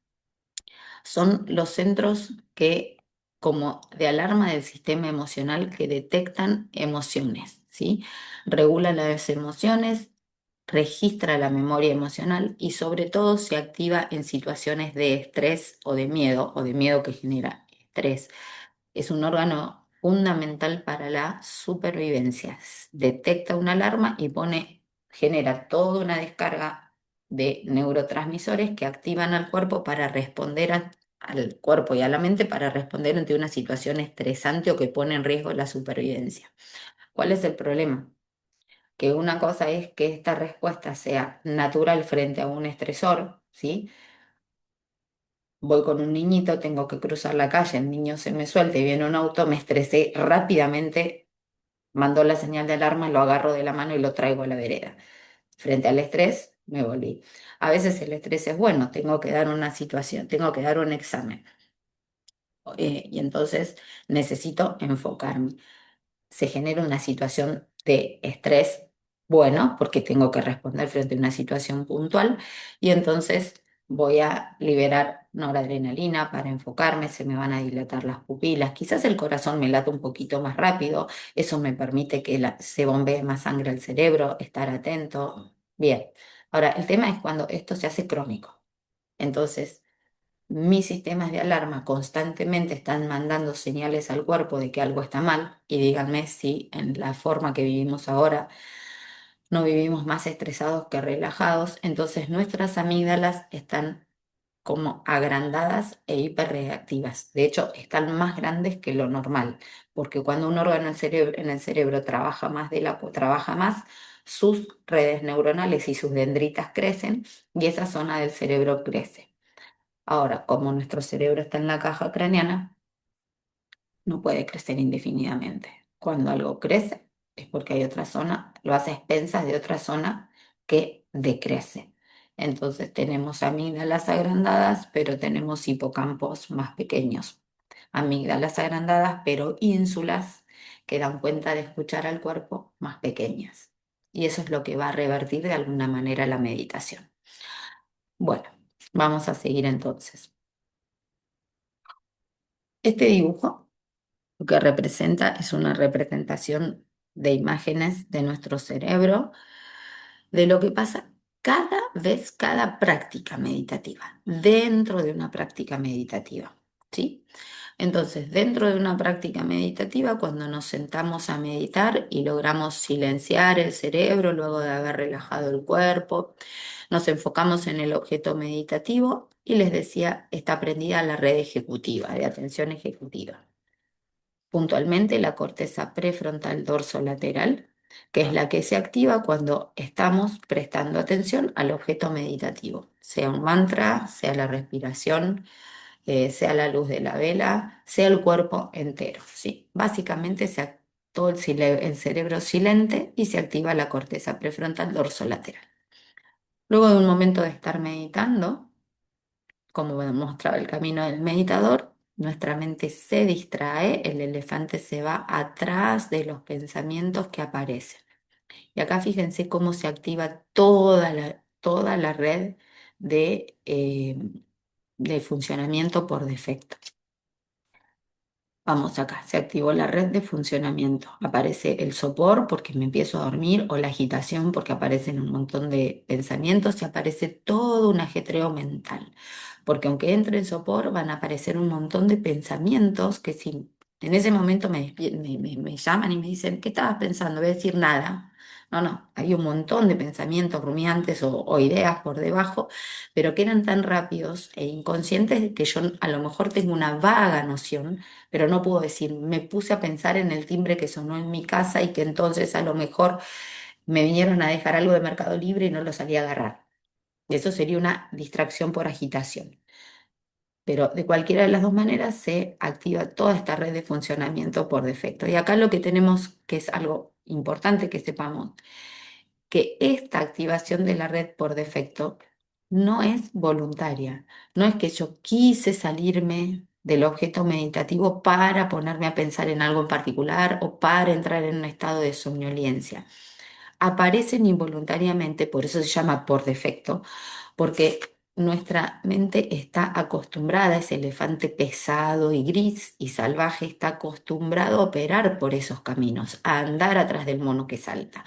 son los centros que, como de alarma del sistema emocional, que detectan emociones, ¿sí? Regula las emociones, registra la memoria emocional y sobre todo se activa en situaciones de estrés o de miedo que genera estrés. Es un órgano fundamental para la supervivencia. Detecta una alarma y genera toda una descarga de neurotransmisores que activan al cuerpo para responder al cuerpo y a la mente para responder ante una situación estresante o que pone en riesgo la supervivencia. ¿Cuál es el problema? Que una cosa es que esta respuesta sea natural frente a un estresor, ¿sí? Voy con un niñito, tengo que cruzar la calle, el niño se me suelta y viene un auto, me estresé rápidamente, mandó la señal de alarma, lo agarro de la mano y lo traigo a la vereda. Frente al estrés, me volví. A veces el estrés es bueno, tengo que dar una situación, tengo que dar un examen. Y entonces necesito enfocarme. Se genera una situación de estrés bueno, porque tengo que responder frente a una situación puntual, y entonces voy a liberar noradrenalina para enfocarme, se me van a dilatar las pupilas, quizás el corazón me lata un poquito más rápido, eso me permite que se bombee más sangre al cerebro, estar atento. Bien, ahora el tema es cuando esto se hace crónico. Entonces, mis sistemas de alarma constantemente están mandando señales al cuerpo de que algo está mal y díganme si en la forma que vivimos ahora no vivimos más estresados que relajados, entonces nuestras amígdalas están como agrandadas e hiperreactivas. De hecho, están más grandes que lo normal, porque cuando un órgano en el cerebro trabaja más trabaja más, sus redes neuronales y sus dendritas crecen y esa zona del cerebro crece. Ahora, como nuestro cerebro está en la caja craneana, no puede crecer indefinidamente. Cuando algo crece es porque hay otra zona, lo hace a expensas de otra zona que decrece. Entonces tenemos amígdalas agrandadas, pero tenemos hipocampos más pequeños. Amígdalas agrandadas, pero ínsulas que dan cuenta de escuchar al cuerpo más pequeñas. Y eso es lo que va a revertir de alguna manera la meditación. Bueno, vamos a seguir entonces. Este dibujo Lo que representa es una representación de imágenes de nuestro cerebro, de lo que pasa cada vez, cada práctica meditativa, dentro de una práctica meditativa, ¿sí? Entonces, dentro de una práctica meditativa, cuando nos sentamos a meditar y logramos silenciar el cerebro luego de haber relajado el cuerpo, nos enfocamos en el objeto meditativo y les decía, está prendida la red ejecutiva, de atención ejecutiva. Puntualmente la corteza prefrontal dorsolateral, que es la que se activa cuando estamos prestando atención al objeto meditativo, sea un mantra, sea la respiración, sea la luz de la vela, sea el cuerpo entero, ¿sí? Básicamente todo el cerebro silente y se activa la corteza prefrontal dorsolateral. Luego de un momento de estar meditando, como mostraba el camino del meditador, nuestra mente se distrae, el elefante se va atrás de los pensamientos que aparecen. Y acá fíjense cómo se activa toda la red de funcionamiento por defecto. Vamos acá, se activó la red de funcionamiento. Aparece el sopor porque me empiezo a dormir o la agitación porque aparecen un montón de pensamientos y aparece todo un ajetreo mental. Porque aunque entre en sopor van a aparecer un montón de pensamientos que si en ese momento me llaman y me dicen, ¿qué estabas pensando? Voy a decir nada. No, no, hay un montón de pensamientos rumiantes o ideas por debajo, pero que eran tan rápidos e inconscientes que yo a lo mejor tengo una vaga noción, pero no puedo decir, me puse a pensar en el timbre que sonó en mi casa y que entonces a lo mejor me vinieron a dejar algo de Mercado Libre y no lo salí a agarrar. Eso sería una distracción por agitación. Pero de cualquiera de las dos maneras se activa toda esta red de funcionamiento por defecto. Y acá lo que tenemos, que es algo importante que sepamos, que esta activación de la red por defecto no es voluntaria. No es que yo quise salirme del objeto meditativo para ponerme a pensar en algo en particular o para entrar en un estado de somnolencia. Aparecen involuntariamente, por eso se llama por defecto, porque nuestra mente está acostumbrada, ese elefante pesado y gris y salvaje está acostumbrado a operar por esos caminos, a andar atrás del mono que salta.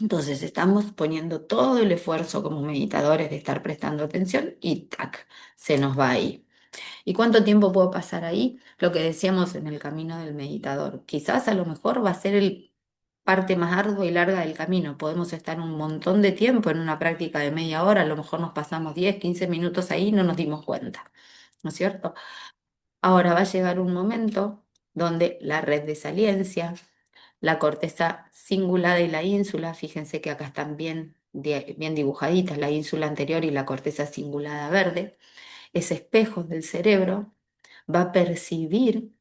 Entonces estamos poniendo todo el esfuerzo como meditadores de estar prestando atención y tac, se nos va ahí. ¿Y cuánto tiempo puedo pasar ahí? Lo que decíamos en el camino del meditador. Quizás a lo mejor va a ser el parte más ardua y larga del camino. Podemos estar un montón de tiempo en una práctica de media hora, a lo mejor nos pasamos 10, 15 minutos ahí y no nos dimos cuenta, ¿no es cierto? Ahora va a llegar un momento donde la red de saliencia, la corteza cingulada y la ínsula, fíjense que acá están bien dibujaditas, la ínsula anterior y la corteza cingulada verde, ese espejo del cerebro va a percibir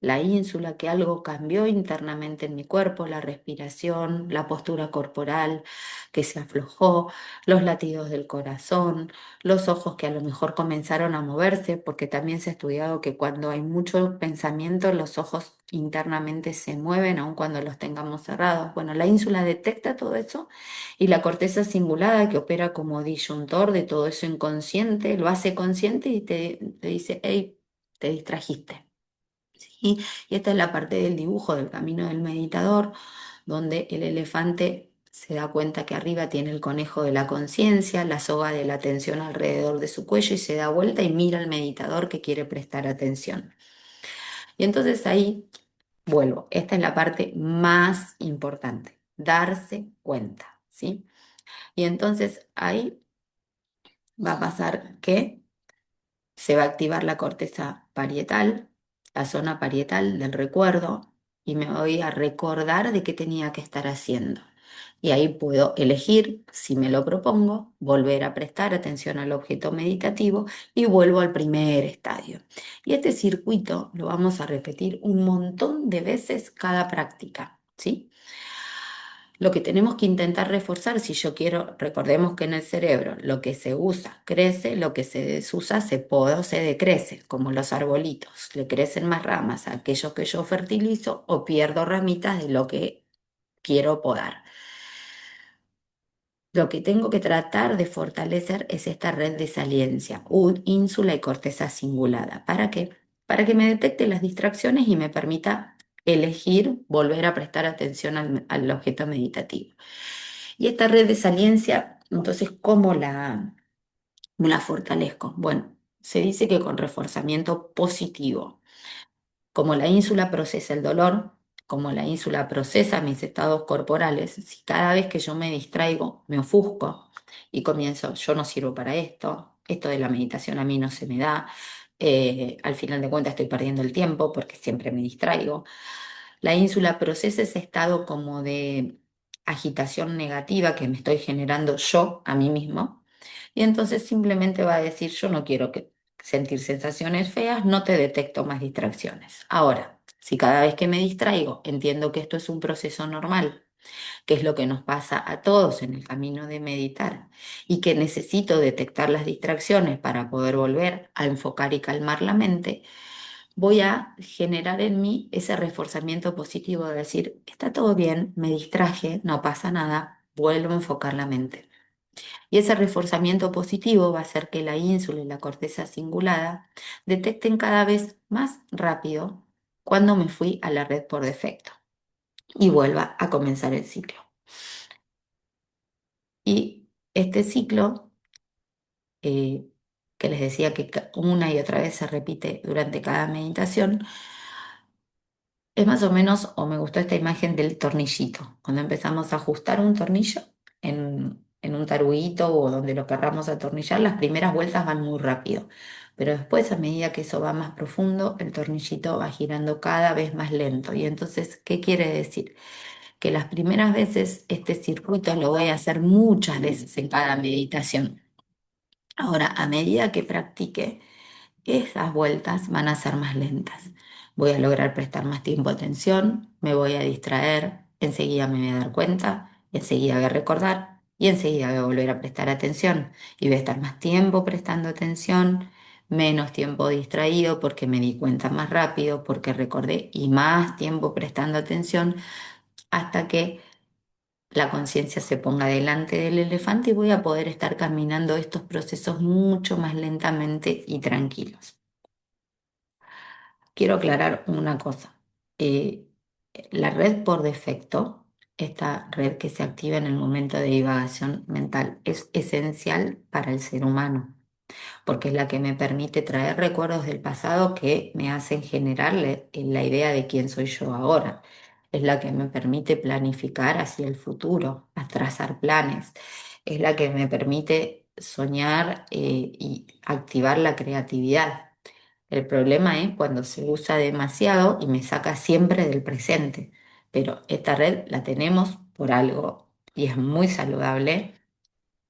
la ínsula que algo cambió internamente en mi cuerpo, la respiración, la postura corporal que se aflojó, los latidos del corazón, los ojos que a lo mejor comenzaron a moverse, porque también se ha estudiado que cuando hay mucho pensamiento, los ojos internamente se mueven, aun cuando los tengamos cerrados. Bueno, la ínsula detecta todo eso y la corteza cingulada, que opera como disyuntor de todo eso inconsciente, lo hace consciente y te dice, hey, te distrajiste. ¿Sí? Y esta es la parte del dibujo del camino del meditador, donde el elefante se da cuenta que arriba tiene el conejo de la conciencia, la soga de la atención alrededor de su cuello y se da vuelta y mira al meditador que quiere prestar atención. Y entonces ahí vuelvo, esta es la parte más importante, darse cuenta, ¿sí? Y entonces ahí va a pasar que se va a activar la corteza parietal, la zona parietal del recuerdo, y me voy a recordar de qué tenía que estar haciendo. Y ahí puedo elegir, si me lo propongo, volver a prestar atención al objeto meditativo y vuelvo al primer estadio. Y este circuito lo vamos a repetir un montón de veces cada práctica, ¿sí? Lo que tenemos que intentar reforzar, si yo quiero, recordemos que en el cerebro lo que se usa crece, lo que se desusa se poda o se decrece, como los arbolitos. Le crecen más ramas a aquello que yo fertilizo o pierdo ramitas de lo que quiero podar. Lo que tengo que tratar de fortalecer es esta red de saliencia, ínsula y corteza cingulada. ¿Para qué? para que me detecte las distracciones y me permita elegir volver a prestar atención al objeto meditativo. Y esta red de saliencia, entonces, cómo la fortalezco? Bueno, se dice que con reforzamiento positivo. Como la ínsula procesa el dolor, como la ínsula procesa mis estados corporales, si cada vez que yo me distraigo, me ofusco y comienzo, yo no sirvo para esto de la meditación a mí no se me da, al final de cuentas estoy perdiendo el tiempo porque siempre me distraigo. La ínsula procesa ese estado como de agitación negativa que me estoy generando yo a mí mismo y entonces simplemente va a decir, yo no quiero sentir sensaciones feas, no te detecto más distracciones. Ahora, si cada vez que me distraigo entiendo que esto es un proceso normal, que es lo que nos pasa a todos en el camino de meditar, y que necesito detectar las distracciones para poder volver a enfocar y calmar la mente, voy a generar en mí ese reforzamiento positivo de decir, está todo bien, me distraje, no pasa nada, vuelvo a enfocar la mente. Y ese reforzamiento positivo va a hacer que la ínsula y la corteza cingulada detecten cada vez más rápido cuando me fui a la red por defecto y vuelva a comenzar el ciclo. Y este ciclo, eh, que les decía que una y otra vez se repite durante cada meditación, es más o menos, o me gustó esta imagen del tornillito, cuando empezamos a ajustar un tornillo en un taruguito o donde lo querramos atornillar, las primeras vueltas van muy rápido, pero después a medida que eso va más profundo, el tornillito va girando cada vez más lento. Y entonces, ¿qué quiere decir? Que las primeras veces este circuito lo voy a hacer muchas veces en cada meditación. Ahora, a medida que practique, esas vueltas van a ser más lentas. Voy a lograr prestar más tiempo atención, me voy a distraer, enseguida me voy a dar cuenta, enseguida voy a recordar y enseguida voy a volver a prestar atención. Y voy a estar más tiempo prestando atención, menos tiempo distraído porque me di cuenta más rápido, porque recordé y más tiempo prestando atención hasta que la conciencia se ponga delante del elefante y voy a poder estar caminando estos procesos mucho más lentamente y tranquilos. Quiero aclarar una cosa. Eh, la red por defecto, esta red que se activa en el momento de divagación mental, es esencial para el ser humano, porque es la que me permite traer recuerdos del pasado que me hacen generarle la idea de quién soy yo ahora. Es la que me permite planificar hacia el futuro, a trazar planes. Es la que me permite soñar, y activar la creatividad. El problema es cuando se usa demasiado y me saca siempre del presente. Pero esta red la tenemos por algo y es muy saludable.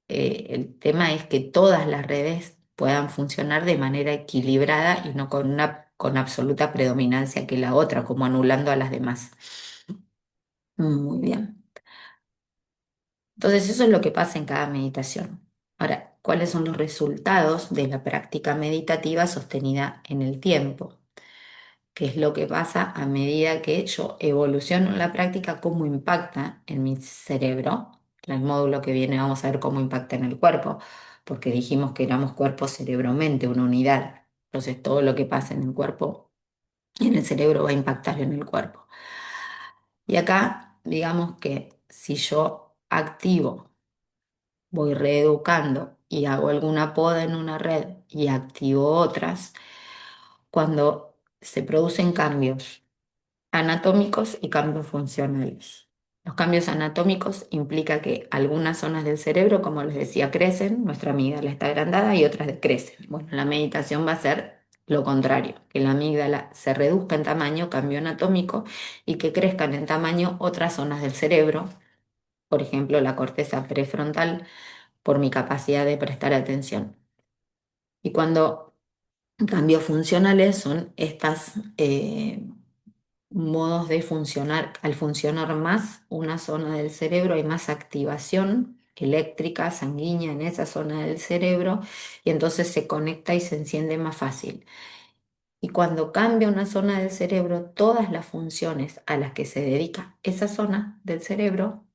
El tema es que todas las redes puedan funcionar de manera equilibrada y no con absoluta predominancia que la otra, como anulando a las demás. Muy bien. Entonces eso es lo que pasa en cada meditación. Ahora, ¿cuáles son los resultados de la práctica meditativa sostenida en el tiempo? ¿Qué es lo que pasa a medida que yo evoluciono en la práctica? ¿Cómo impacta en mi cerebro? En el módulo que viene vamos a ver cómo impacta en el cuerpo, porque dijimos que éramos cuerpo, cerebro, mente, una unidad. Entonces todo lo que pasa en el cuerpo y en el cerebro va a impactar en el cuerpo. Y acá, digamos que si yo activo, voy reeducando y hago alguna poda en una red y activo otras, cuando se producen cambios anatómicos y cambios funcionales. Los cambios anatómicos implica que algunas zonas del cerebro, como les decía, crecen, nuestra amígdala está agrandada y otras decrecen. Bueno, la meditación va a ser lo contrario, que la amígdala se reduzca en tamaño, cambio anatómico, y que crezcan en tamaño otras zonas del cerebro, por ejemplo, la corteza prefrontal, por mi capacidad de prestar atención. Y cuando cambios funcionales son estas, modos de funcionar. Al funcionar más una zona del cerebro, hay más activación eléctrica, sanguínea en esa zona del cerebro y entonces se conecta y se enciende más fácil. Y cuando cambia una zona del cerebro, todas las funciones a las que se dedica esa zona del cerebro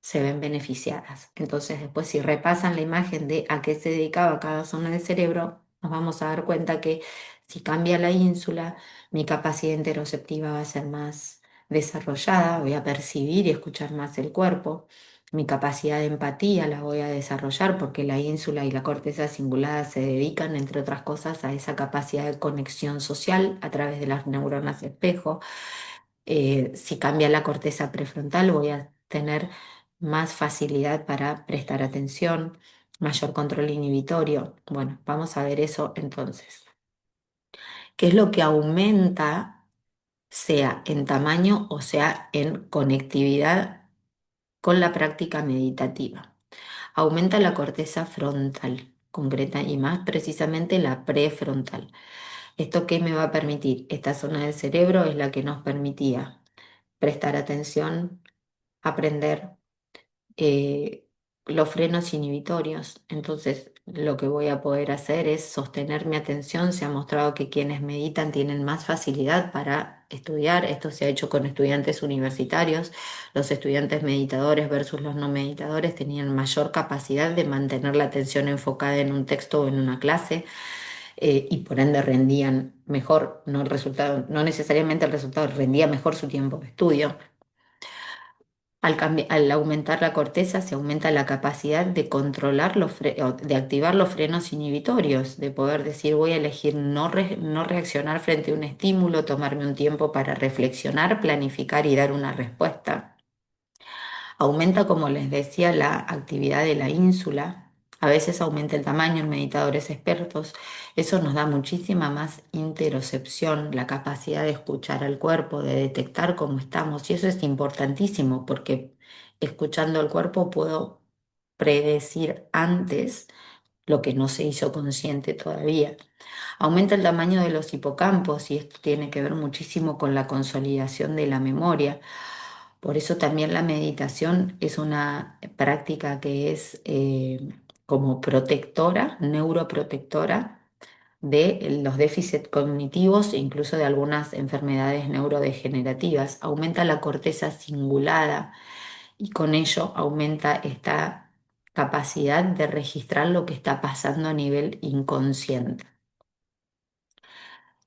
se ven beneficiadas. Entonces, después, si repasan la imagen de a qué se dedicaba cada zona del cerebro, nos vamos a dar cuenta que Si cambia la ínsula, mi capacidad interoceptiva va a ser más desarrollada, voy a percibir y escuchar más el cuerpo. Mi capacidad de empatía la voy a desarrollar porque la ínsula y la corteza cingulada se dedican, entre otras cosas, a esa capacidad de conexión social a través de las neuronas espejo. Si cambia la corteza prefrontal, voy a tener más facilidad para prestar atención, mayor control inhibitorio. Bueno, vamos a ver eso entonces. ¿Qué es lo que aumenta, sea en tamaño o sea en conectividad con la práctica meditativa? Aumenta la corteza frontal, concreta y más precisamente la prefrontal. ¿Esto qué me va a permitir? Esta zona del cerebro es la que nos permitía prestar atención, aprender, eh, los frenos inhibitorios. Entonces, lo que voy a poder hacer es sostener mi atención. Se ha mostrado que quienes meditan tienen más facilidad para estudiar. Esto se ha hecho con estudiantes universitarios. Los estudiantes meditadores versus los no meditadores tenían mayor capacidad de mantener la atención enfocada en un texto o en una clase. Y por ende rendían mejor, no el resultado, no necesariamente el resultado, rendía mejor su tiempo de estudio. Al aumentar la corteza se aumenta la capacidad de controlar o de activar los frenos inhibitorios, de poder decir voy a elegir no reaccionar frente a un estímulo, tomarme un tiempo para reflexionar, planificar y dar una respuesta. Aumenta, como les decía, la actividad de la ínsula. A veces aumenta el tamaño en meditadores expertos. Eso nos da muchísima más interocepción, la capacidad de escuchar al cuerpo, de detectar cómo estamos. Y eso es importantísimo porque escuchando al cuerpo puedo predecir antes lo que no se hizo consciente todavía. Aumenta el tamaño de los hipocampos y esto tiene que ver muchísimo con la consolidación de la memoria. Por eso también la meditación es una práctica que es como protectora, neuroprotectora de los déficits cognitivos e incluso de algunas enfermedades neurodegenerativas. Aumenta la corteza cingulada y con ello aumenta esta capacidad de registrar lo que está pasando a nivel inconsciente.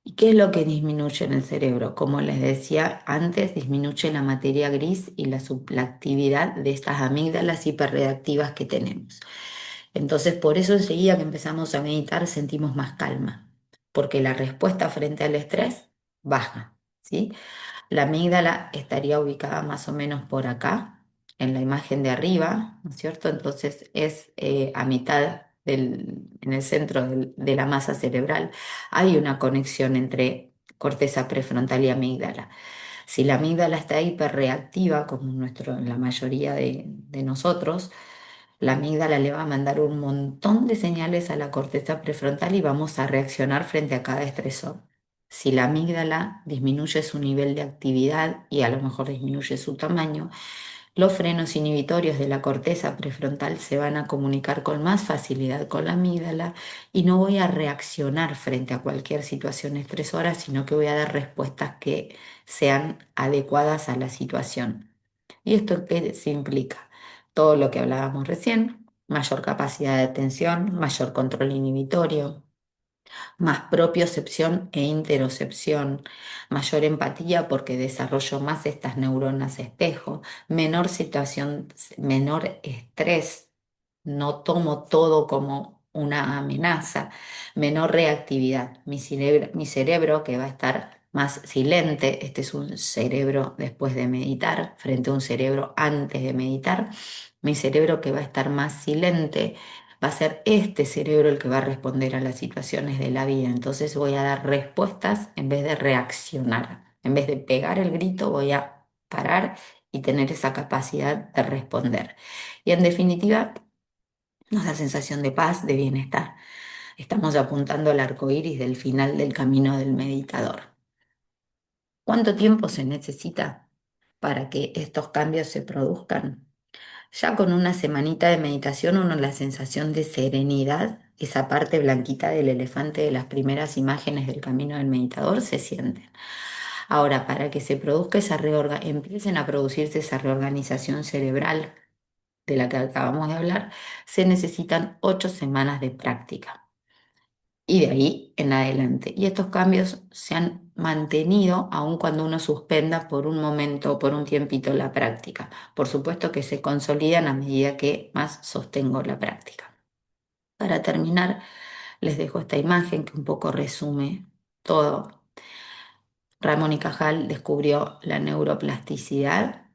¿Y qué es lo que disminuye en el cerebro? Como les decía antes, disminuye la materia gris y la actividad de estas amígdalas hiperreactivas que tenemos. Entonces, por eso enseguida que empezamos a meditar sentimos más calma, porque la respuesta frente al estrés baja, ¿sí? La amígdala estaría ubicada más o menos por acá, en la imagen de arriba, ¿no es cierto? Entonces es a mitad en el centro de la masa cerebral. Hay una conexión entre corteza prefrontal y amígdala. Si la amígdala está hiperreactiva, como en la mayoría de nosotros, la amígdala le va a mandar un montón de señales a la corteza prefrontal y vamos a reaccionar frente a cada estresor. Si la amígdala disminuye su nivel de actividad y a lo mejor disminuye su tamaño, los frenos inhibitorios de la corteza prefrontal se van a comunicar con más facilidad con la amígdala y no voy a reaccionar frente a cualquier situación estresora, sino que voy a dar respuestas que sean adecuadas a la situación. ¿Y esto qué se implica? Todo lo que hablábamos recién, mayor capacidad de atención, mayor control inhibitorio, más propiocepción e interocepción, mayor empatía porque desarrollo más estas neuronas espejo, menor situación, menor estrés, no tomo todo como una amenaza, menor reactividad. Mi cerebro que va a estar más silente, este es un cerebro después de meditar, frente a un cerebro antes de meditar, mi cerebro que va a estar más silente va a ser este cerebro el que va a responder a las situaciones de la vida. Entonces voy a dar respuestas en vez de reaccionar. En vez de pegar el grito, voy a parar y tener esa capacidad de responder. Y en definitiva, nos da sensación de paz, de bienestar. Estamos apuntando al arco iris del final del camino del meditador. ¿Cuánto tiempo se necesita para que estos cambios se produzcan? Ya con una semanita de meditación, uno la sensación de serenidad, esa parte blanquita del elefante de las primeras imágenes del camino del meditador, se siente. Ahora, para que se produzca empiecen a producirse esa reorganización cerebral de la que acabamos de hablar, se necesitan 8 semanas de práctica. y de ahí en adelante. Y estos cambios se han mantenido aun cuando uno suspenda por un momento o por un tiempito la práctica. Por supuesto que se consolidan a medida que más sostengo la práctica. Para terminar, les dejo esta imagen que un poco resume todo. Ramón y Cajal descubrió la neuroplasticidad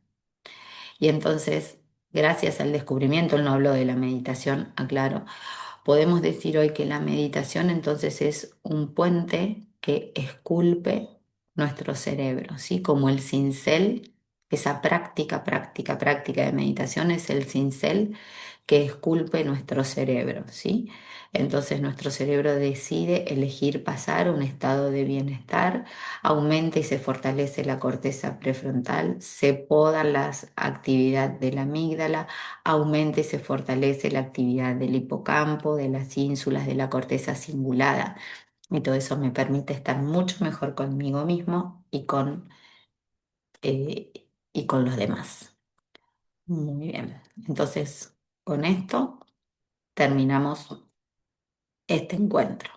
y entonces, gracias al descubrimiento, él no habló de la meditación, aclaro, podemos decir hoy que la meditación entonces es un puente que esculpe nuestro cerebro, ¿sí? Como el cincel, esa práctica de meditación es el cincel que esculpe nuestro cerebro, ¿sí? Entonces nuestro cerebro decide elegir pasar a un estado de bienestar, aumenta y se fortalece la corteza prefrontal, se poda las actividades de la amígdala, aumenta y se fortalece la actividad del hipocampo, de las ínsulas, de la corteza cingulada. Y todo eso me permite estar mucho mejor conmigo mismo eh, y con los demás. Muy bien. Entonces, con esto terminamos este encuentro.